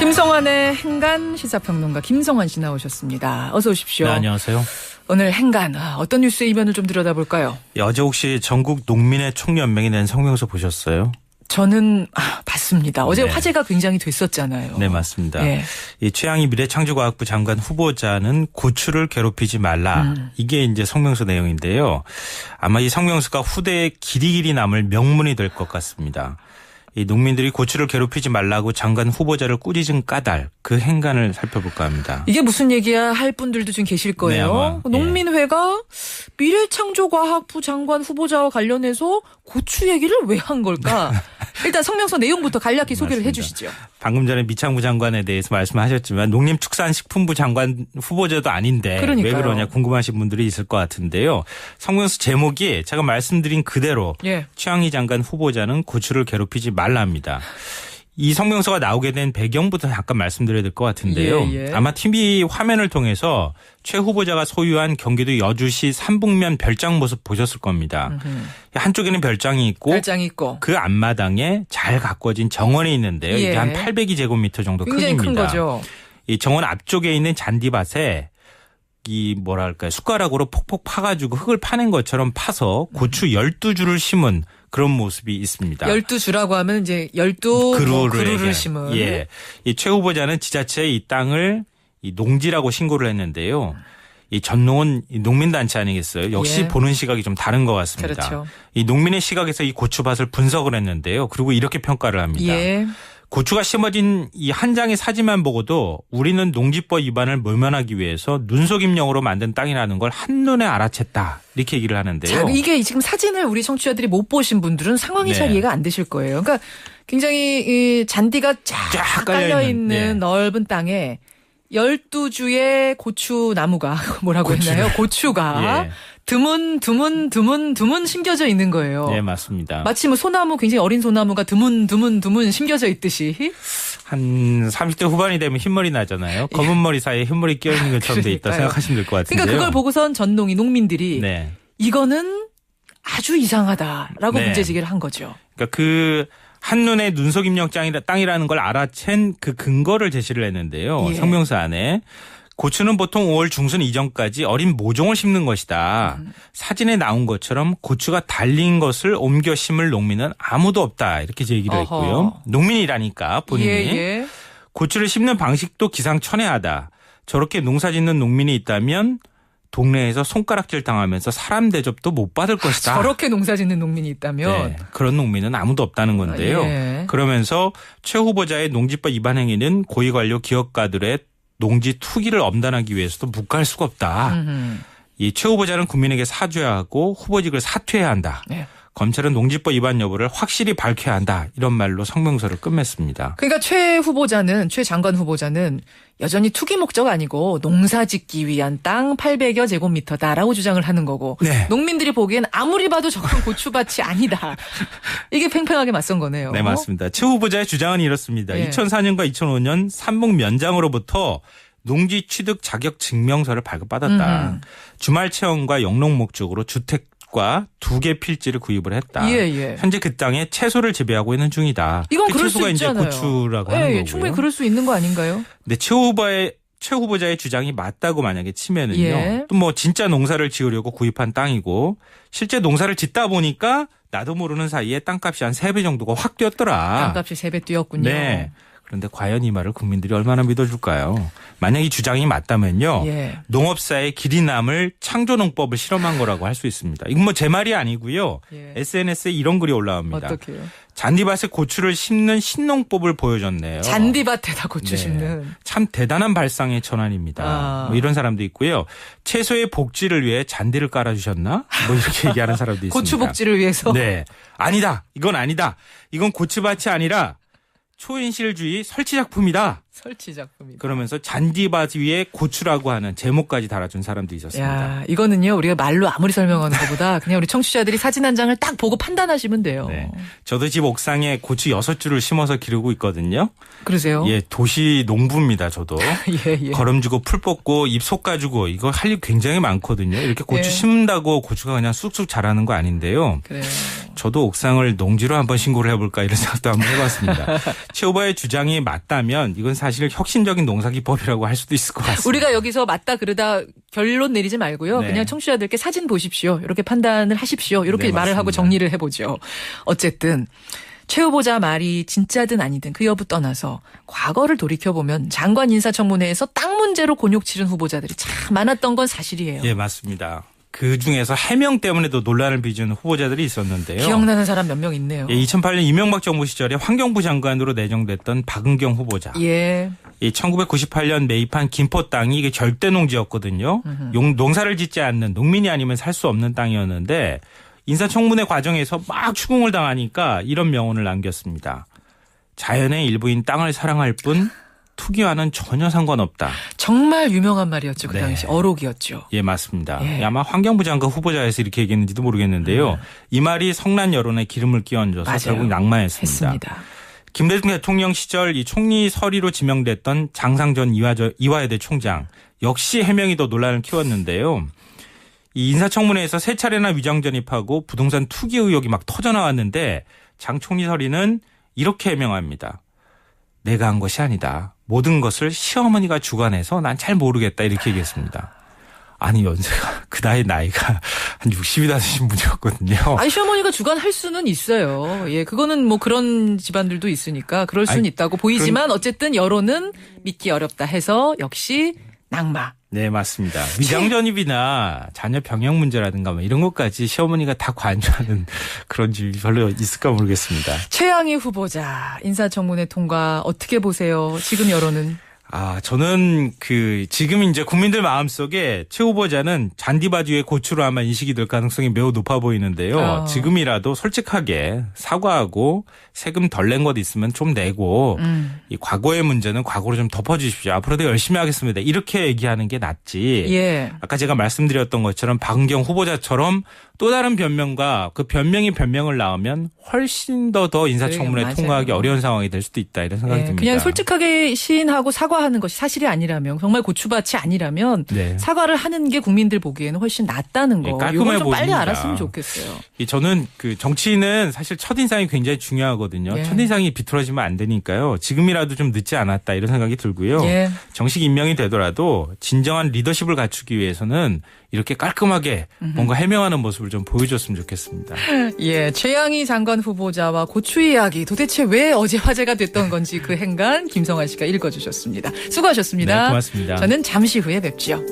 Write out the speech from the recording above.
김성환의 행간 시사평론가 김성환 씨 나오셨습니다. 어서 오십시오. 네, 안녕하세요. 오늘 행간 어떤 뉴스의 이면을 좀 들여다볼까요? 어제 혹시 전국 농민의 총연맹이 낸 성명서 보셨어요? 저는 봤습니다. 어제 네. 화제가 굉장히 됐었잖아요. 네, 맞습니다. 예. 이 최양희 미래창조과학부 장관 후보자는 고추를 괴롭히지 말라. 이게 이제 성명서 내용인데요. 아마 이 성명서가 후대에 길이길이 남을 명문이 될 것 같습니다. 이 농민들이 고추를 괴롭히지 말라고 장관 후보자를 꾸짖은 까닭, 그 행간을 살펴볼까 합니다. 이게 무슨 얘기야 할 분들도 지금 계실 거예요. 네, 농민회가 미래창조과학부 장관 후보자와 관련해서 고추 얘기를 왜 한 걸까? 일단 성명서 내용부터 간략히 소개를 맞습니다. 해 주시죠. 방금 전에 미창부 장관에 대해서 말씀하셨지만 농림축산식품부 장관 후보자도 아닌데 그러니까요. 왜 그러냐 궁금하신 분들이 있을 것 같은데요. 성명서 제목이 제가 말씀드린 그대로 예. 최양희 장관 후보자는 고추를 괴롭히지 말라입니다. 이 성명서가 나오게 된 배경부터 잠깐 말씀드려야 될 것 같은데요. 예. 아마 TV 화면을 통해서 최 후보자가 소유한 경기도 여주시 삼북면 별장 모습 보셨을 겁니다. 한쪽에는 별장이 있고 그 앞마당에 잘 가꿔진 정원이 있는데요. 예. 이게 한 802제곱미터 정도 굉장히 크기입니다. 큰 거죠. 이 정원 앞쪽에 있는 잔디밭에 이 뭐랄까요 숟가락으로 폭폭 파가지고 흙을 파낸 것처럼 파서 고추 12주를 심은 그런 모습이 있습니다. 12주라고 하면 이제 12그루를 심은. 예. 이 최 후보자는 지자체에 이 땅을 이 농지라고 신고를 했는데요. 이 전농은 농민단체 아니겠어요? 역시 예. 보는 시각이 좀 다른 것 같습니다. 그렇죠. 이 농민의 시각에서 이 고추밭을 분석을 했는데요. 그리고 이렇게 평가를 합니다. 예. 고추가 심어진 이 한 장의 사진만 보고도 우리는 농지법 위반을 모면하기 위해서 눈속임용으로 만든 땅이라는 걸 한눈에 알아챘다. 이렇게 얘기를 하는데요. 자, 이게 지금 사진을 우리 청취자들이 못 보신 분들은 상황이 네. 잘 이해가 안 되실 거예요. 그러니까 굉장히 이 잔디가 쫙 깔려있는 네. 넓은 땅에 12주의 고추 나무가 뭐라고 했나요? 고추가 예. 드문 심겨져 있는 거예요. 네, 맞습니다. 마치 뭐 소나무 굉장히 어린 소나무가 드문 심겨져 있듯이. 한 30대 후반이 되면 흰머리 나잖아요. 검은 머리 사이에 흰머리 끼어있는 것처럼 돼 있다 그러니까요. 생각하시면 될 것 같은데요. 그러니까 그걸 보고선 농민들이 네. 이거는 아주 이상하다라고 네. 문제제기를 한 거죠. 그러니까 그 한눈에 눈속임용 땅이라는 걸 알아챈 그 근거를 제시를 했는데요. 예. 성명서 안에. 고추는 보통 5월 중순 이전까지 어린 모종을 심는 것이다. 사진에 나온 것처럼 고추가 달린 것을 옮겨 심을 농민은 아무도 없다. 이렇게 얘기를 했고요. 농민이라니까 본인이. 예. 고추를 심는 방식도 기상천외하다. 저렇게 농사 짓는 농민이 있다면 동네에서 손가락질 당하면서 사람 대접도 못 받을 것이다. 저렇게 농사 짓는 농민이 있다면. 네, 그런 농민은 아무도 없다는 건데요. 예. 그러면서 최 후보자의 농지법 위반 행위는 고위관료 기업가들의 농지 투기를 엄단하기 위해서도 묵과할 수가 없다. 이 최 후보자는 국민에게 사죄해야 하고 후보직을 사퇴해야 한다. 네. 검찰은 농지법 위반 여부를 확실히 밝혀야 한다. 이런 말로 성명서를 끝맺습니다. 그러니까 최 장관 후보자는 여전히 투기 목적 아니고 농사 짓기 위한 땅 800여 제곱미터다라고 주장을 하는 거고 네. 농민들이 보기엔 아무리 봐도 저건 고추밭이 아니다. 이게 팽팽하게 맞선 거네요. 네, 맞습니다. 최 후보자의 주장은 이렇습니다. 예. 2004년과 2005년 삼북 면장으로부터 농지 취득 자격 증명서를 발급받았다. 주말 체험과 영농 목적으로 주택과 2개 필지를 구입을 했다. 예. 현재 그 땅에 채소를 재배하고 있는 중이다. 이건 그 그럴 수 채소가 있잖아요. 이제 고추라고 하는 거고요. 충분히 그럴 수 있는 거 아닌가요? 네, 최 후보자의 주장이 맞다고 만약에 치면은요. 예. 또 뭐 진짜 농사를 지으려고 구입한 땅이고 실제 농사를 짓다 보니까 나도 모르는 사이에 땅값이 한 3배 정도가 확 뛰었더라. 땅값이 3배 뛰었군요. 네. 그런데 과연 이 말을 국민들이 얼마나 믿어줄까요? 만약 이 주장이 맞다면요. 예. 농업사의 길이 남을 창조농법을 실험한 거라고 할 수 있습니다. 이건 뭐 제 말이 아니고요. 예. SNS에 이런 글이 올라옵니다. 어떻게요? 잔디밭에 고추를 심는 신농법을 보여줬네요. 잔디밭에다 고추 네. 심는. 참 대단한 발상의 전환입니다. 뭐 이런 사람도 있고요. 채소의 복지를 위해 잔디를 깔아주셨나? 뭐 이렇게 얘기하는 사람도 있습니다. 고추 복지를 위해서. 네. 아니다. 이건 아니다. 이건 고추밭이 아니라 초인실주의 설치 작품이다. 설치 작품이다. 그러면서 잔디밭 위에 고추라고 하는 제목까지 달아준 사람도 있었습니다. 야, 이거는요, 우리가 말로 아무리 설명하는 것보다 그냥 우리 청취자들이 사진 한 장을 딱 보고 판단하시면 돼요. 네. 저도 집 옥상에 고추 6주를 심어서 기르고 있거든요. 그러세요? 예, 도시 농부입니다, 저도. 예. 거름 주고 풀 뽑고 잎 솎아주고 이거 할 일 굉장히 많거든요. 이렇게 고추 예. 심는다고 고추가 그냥 쑥쑥 자라는 거 아닌데요. 그래요. 저도 옥상을 농지로 한번 신고를 해볼까 이런 생각도 한번 해봤습니다. 최 후보의 주장이 맞다면 이건 사실 사실 혁신적인 농사기법이라고 할 수도 있을 것 같습니다. 우리가 여기서 맞다 그러다 결론 내리지 말고요. 네. 그냥 청취자들께 사진 보십시오. 이렇게 판단을 하십시오. 이렇게 네, 말을 하고 맞습니다. 정리를 해보죠. 어쨌든 최 후보자 말이 진짜든 아니든 그 여부 떠나서 과거를 돌이켜보면 장관 인사청문회에서 땅 문제로 곤욕 치른 후보자들이 참 많았던 건 사실이에요. 예, 맞습니다. 그중에서 해명 때문에도 논란을 빚은 후보자들이 있었는데요. 기억나는 사람 몇 명 있네요. 예, 2008년 이명박 정부 시절에 환경부 장관으로 내정됐던 박은경 후보자. 예. 이 1998년 매입한 김포 땅이 이게 절대 농지였거든요. 농사를 짓지 않는 농민이 아니면 살 수 없는 땅이었는데 인사청문회 과정에서 막 추궁을 당하니까 이런 명언을 남겼습니다. 자연의 일부인 땅을 사랑할 뿐 투기와는 전혀 상관없다. 정말 유명한 말이었죠. 그 네. 당시 어록이었죠. 예, 맞습니다. 예. 아마 환경부 장관 후보자에서 이렇게 얘기했는지도 모르겠는데요. 이 말이 성난 여론에 기름을 끼얹어서 맞아요. 결국 낙마했습니다. 했습니다. 김대중 대통령 시절 이 총리 서리로 지명됐던 장상전 이화여대 총장 역시 해명이 더 논란을 키웠는데요. 이 인사청문회에서 세 차례나 위장 전입하고 부동산 투기 의혹이 막 터져나왔는데 장 총리 서리는 이렇게 해명합니다. 내가 한 것이 아니다. 모든 것을 시어머니가 주관해서 난 잘 모르겠다 이렇게 얘기했습니다. 아니 연세가 그 나이가 한 60이다 되신 분이었거든요. 아니 시어머니가 주관할 수는 있어요. 예, 그거는 뭐 그런 집안들도 있으니까 그럴 수는 아니, 있다고 보이지만 어쨌든 여론은 믿기 어렵다 해서 역시 낙마. 네, 맞습니다. 위장 전입이나 자녀 병역 문제라든가 뭐 이런 것까지 시어머니가 다 관여하는 그런 집이 별로 있을까 모르겠습니다. 최양희 후보자 인사청문회 통과 어떻게 보세요? 지금 여론은? 저는 지금 이제 국민들 마음속에 최 후보자는 잔디바지 위에 고추로 아마 인식이 될 가능성이 매우 높아 보이는데요. 지금이라도 솔직하게 사과하고 세금 덜 낸 것 있으면 좀 내고 이 과거의 문제는 과거로 좀 덮어주십시오. 앞으로도 열심히 하겠습니다. 이렇게 얘기하는 게 낫지. 예. 아까 제가 말씀드렸던 것처럼 박은경 후보자처럼 또 다른 변명과 그 변명이 변명을 낳으면 훨씬 더 인사청문회 맞아요. 통과하기 어려운 상황이 될 수도 있다 이런 생각이 예, 듭니다. 그냥 솔직하게 시인하고 사과하는 것이 사실이 아니라면 정말 고추밭이 아니라면 네. 사과를 하는 게 국민들 보기에는 훨씬 낫다는 거. 예, 깔끔해 이건 좀 빨리 보입니다. 알았으면 좋겠어요. 저는 정치인은 사실 첫인상이 굉장히 중요하거든요. 예. 첫인상이 비틀어지면 안 되니까요. 지금이라도 좀 늦지 않았다 이런 생각이 들고요. 예. 정식 임명이 되더라도 진정한 리더십을 갖추기 위해서는 이렇게 깔끔하게 뭔가 해명하는 모습을 좀 보여줬으면 좋겠습니다. 예, 최양희 장관 후보자와 고추 이야기 도대체 왜 어제 화제가 됐던 건지 그 행간 김성환 씨가 읽어주셨습니다. 수고하셨습니다. 네, 고맙습니다. 저는 잠시 후에 뵙지요.